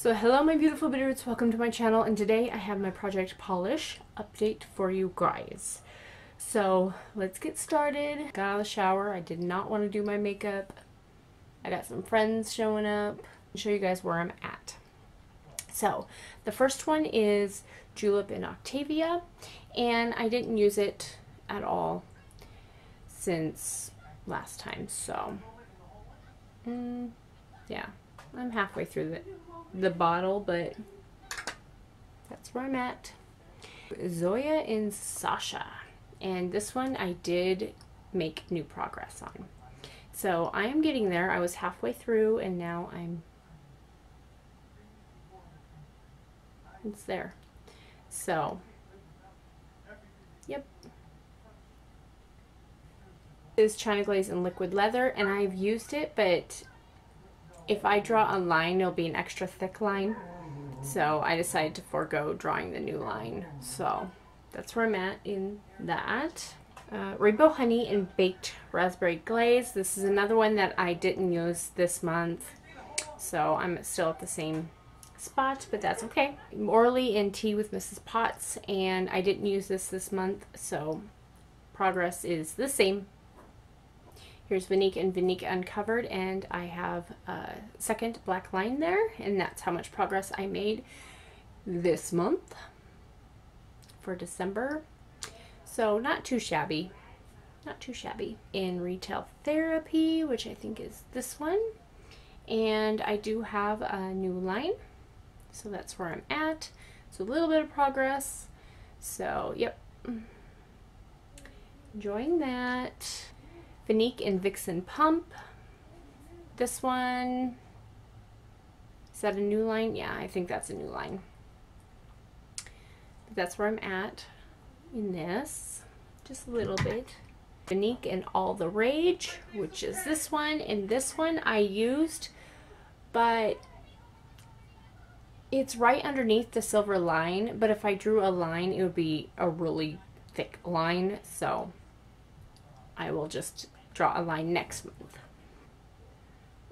So hello my beautiful Bitterroots, welcome to my channel, and today I have my project polish update for you guys. So let's get started. Got out of the shower. I did not want to do my makeup. I got some friends showing up. I'll show you guys where I'm at. So the first one is Julep in Octavia, and I didn't use it at all since last time, so yeah, I'm halfway through the bottle, but that's where I'm at. Zoya in Sasha, and this one I did make new progress on. So I am getting there. I was halfway through and now it's there. So, yep. This is China Glaze in Liquid Leather, and I've used it, but if I draw a line, it'll be an extra thick line. So I decided to forego drawing the new line. So that's where I'm at in that. Rainbow Honey and Baked Raspberry Glaze. This is another one that I didn't use this month. So I'm still at the same spot, but that's okay. Orly in Tea with Mrs. Potts, and I didn't use this month, so progress is the same. Here's Vinique and Vinique Uncovered, and I have a second black line there, and that's how much progress I made this month for December. So not too shabby. Not too shabby. In Retail Therapy, which I think is this one, and I do have a new line, so that's where I'm at. So a little bit of progress. So yep, enjoying that. Vinique and Vixen Pump. This one, is that a new line? Yeah, I think that's a new line. But that's where I'm at in this, just a little bit. Vinique and All the Rage, which is this one, and this one I used, but it's right underneath the silver line, but if I drew a line, it would be a really thick line, so I will just draw a line next month.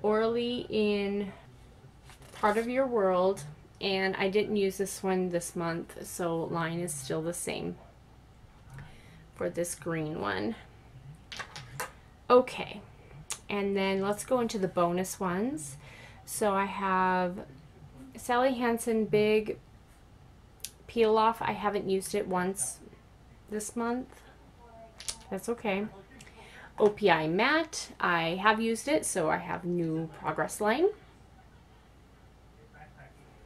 Orly in Part of Your World, and I didn't use this one this month, so line is still the same for this green one. Okay, and then let's go into the bonus ones. So I have Sally Hansen Big Peel Off. I haven't used it once this month. That's okay. OPI Matte, I have used it, so I have new progress line.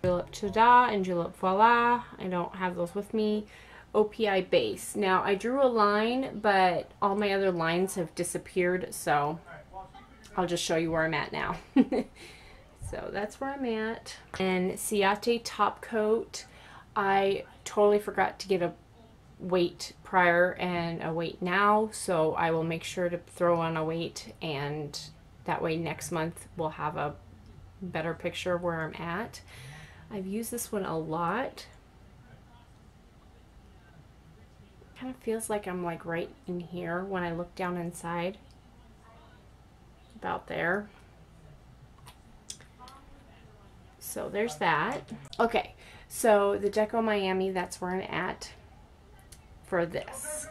Julep Tada and Julep Voila, I don't have those with me. OPI Base. Now I drew a line, but all my other lines have disappeared, so I'll just show you where I'm at now. So that's where I'm at. And Ciate Top Coat, I totally forgot to get a weight prior and a weight now, so I will make sure to throw on a weight, and that way next month we'll have a better picture of where I'm at. I've used this one a lot. Kind of feels like I'm like right in here when I look down inside, about there. So there's that. Okay, so the Deco Miami, that's where I'm at for this.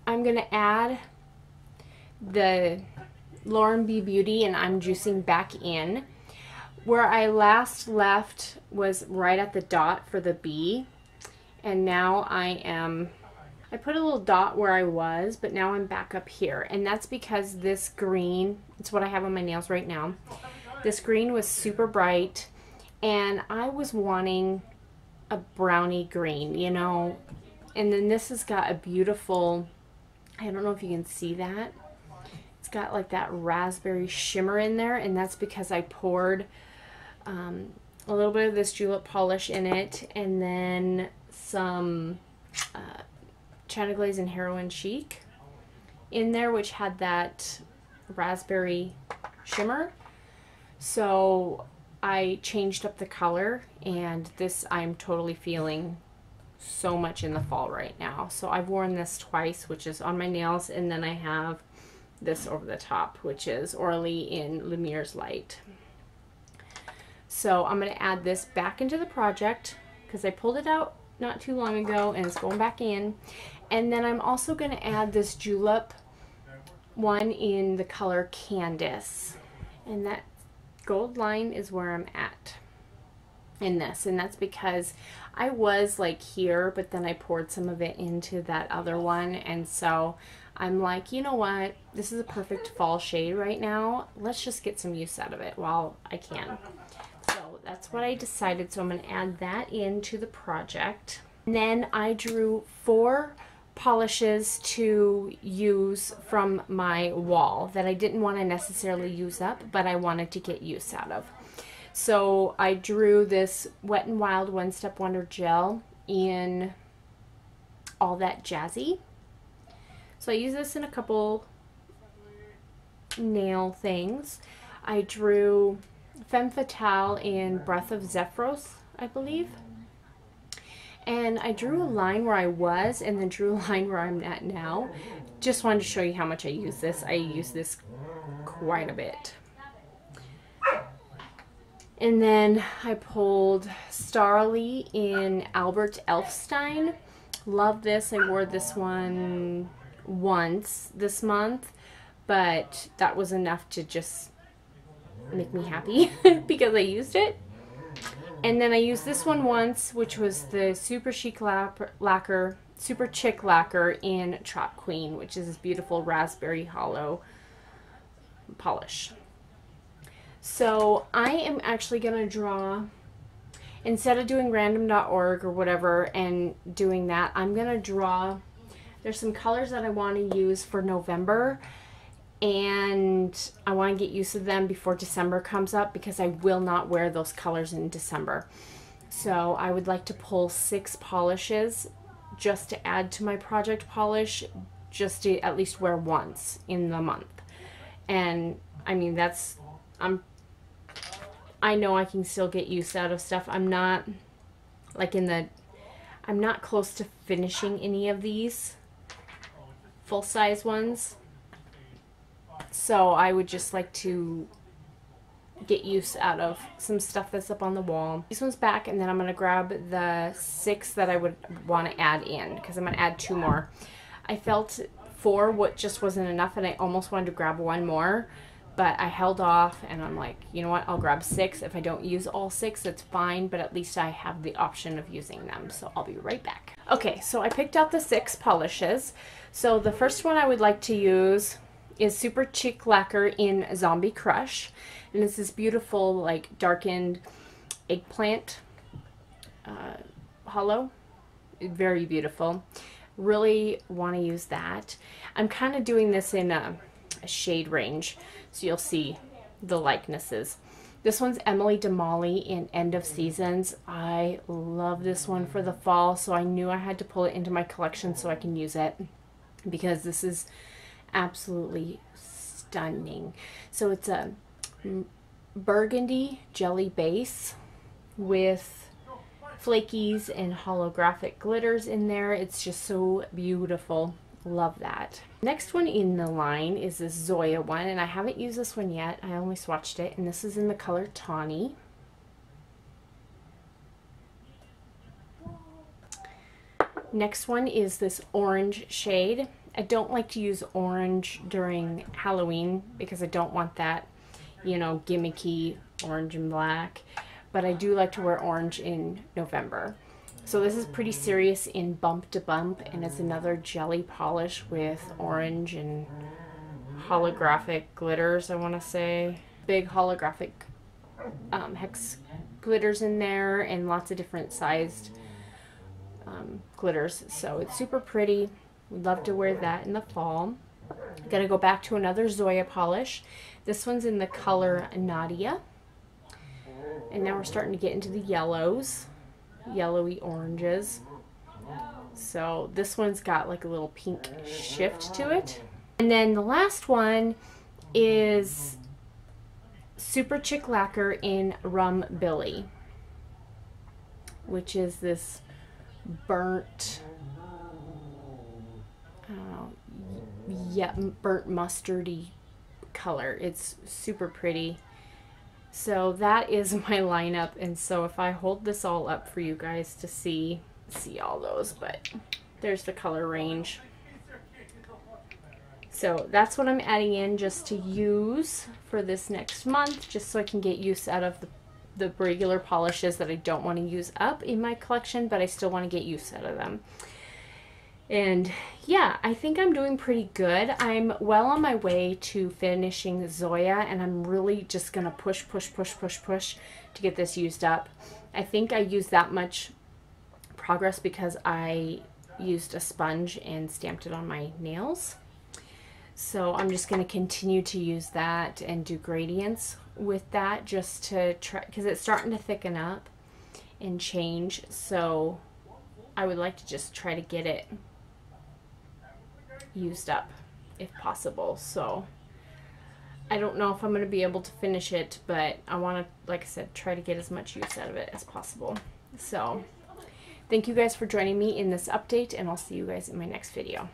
I'm gonna add the Lauren B Beauty, and I'm juicing back in. Where I last left was right at the dot for the B, and now I put a little dot where I was, but now I'm back up here, and that's because this green, it's what I have on my nails right now. This green was super bright, and I was wanting a brownie green, you know, and then this has got a beautiful, I don't know if you can see that, it's got like that raspberry shimmer in there, and that's because I poured a little bit of this julep polish in it, and then some China Glaze and Heroin Chic in there, which had that raspberry shimmer. So I changed up the color, and this I'm totally feeling so much in the fall right now. So I've worn this twice, which is on my nails, and then I have this over the top, which is Orly in Lumiere's Light. So I'm going to add this back into the project because I pulled it out not too long ago and it's going back in. And then I'm also going to add this julep one in the color Candice. And that gold line is where I'm at in this, and that's because I was like here, but then I poured some of it into that other one, and so I'm like, you know what, this is a perfect fall shade right now, let's just get some use out of it while I can. So that's what I decided, so I'm going to add that into the project. And then I drew 4 polishes to use from my wall that I didn't want to necessarily use up, but I wanted to get use out of. So I drew this Wet n Wild One Step Wonder gel in All That Jazzy. So I use this in a couple nail things. I drew Femme Fatale in Breath of Zephyros, I believe. And I drew a line where I was and then drew a line where I'm at now. Just wanted to show you how much I use this. I use this quite a bit. And then I pulled Starly in Albert Elfstein. Love this. I wore this one once this month, but that was enough to just make me happy because I used it. And then I used this one once, which was the Super Chic Lacquer, Super Chic Lacquer in Trap Queen, which is this beautiful raspberry hollow polish. So I am actually going to draw, instead of doing random.org or whatever and doing that, I'm going to draw, there's some colors that I want to use for November, and I want to get used to them before December comes up because I will not wear those colors in December. So I would like to pull 6 polishes just to add to my project polish, just to at least wear once in the month. And I mean, that's, I know I can still get use out of stuff. I'm not like I'm not close to finishing any of these full-size ones. So I would just like to get use out of some stuff that's up on the wall. This one's back, and then I'm going to grab the 6 that I would want to add in because I'm going to add 2 more. I felt 4 what just wasn't enough, and I almost wanted to grab 1 more. But I held off, and I'm like, you know what, I'll grab 6. If I don't use all 6, that's fine, but at least I have the option of using them. So I'll be right back. Okay, so I picked out the 6 polishes. So the first one I would like to use is Super Chic Lacquer in Zombie Crush. And it's this beautiful, like, darkened eggplant hollow. Very beautiful. Really want to use that. I'm kind of doing this in a shade range, so you'll see the likenesses. This one's Emily DeMolly in End of Seasons. I love this one for the fall, so I knew I had to pull it into my collection so I can use it because this is absolutely stunning. So it's a burgundy jelly base with flakies and holographic glitters in there. It's just so beautiful. Love that. Next one in the line is this Zoya one, and I haven't used this one yet. I only swatched it, and this is in the color Tawny. Next one is this orange shade. I don't like to use orange during Halloween because I don't want that, you know, gimmicky orange and black, but I do like to wear orange in November. So this is pretty serious in Bump to Bump, and it's another jelly polish with orange and holographic glitters, I want to say. Big holographic hex glitters in there and lots of different sized glitters. So it's super pretty. We'd love to wear that in the fall. Gonna go back to another Zoya polish. This one's in the color Nadia. And now we're starting to get into the yellows. Yellowy oranges. So this one's got like a little pink shift to it. And then the last one is Super Chic Lacquer in Rum Billy, which is this burnt, I don't know, yeah, burnt mustardy color. It's super pretty. So that is my lineup, and so if I hold this all up for you guys to see all those, but there's the color range. So that's what I'm adding in just to use for this next month, just so I can get use out of the regular polishes that I don't want to use up in my collection, but I still want to get use out of them. And yeah, I think I'm doing pretty good. I'm well on my way to finishing Zoya, and I'm really just gonna push to get this used up. I think I used that much progress because I used a sponge and stamped it on my nails. So I'm just gonna continue to use that and do gradients with that, just to try, because it's starting to thicken up and change. So I would like to just try to get it used up if possible. So I don't know if I'm going to be able to finish it, but I want to, like I said, try to get as much use out of it as possible. So thank you guys for joining me in this update, and I'll see you guys in my next video.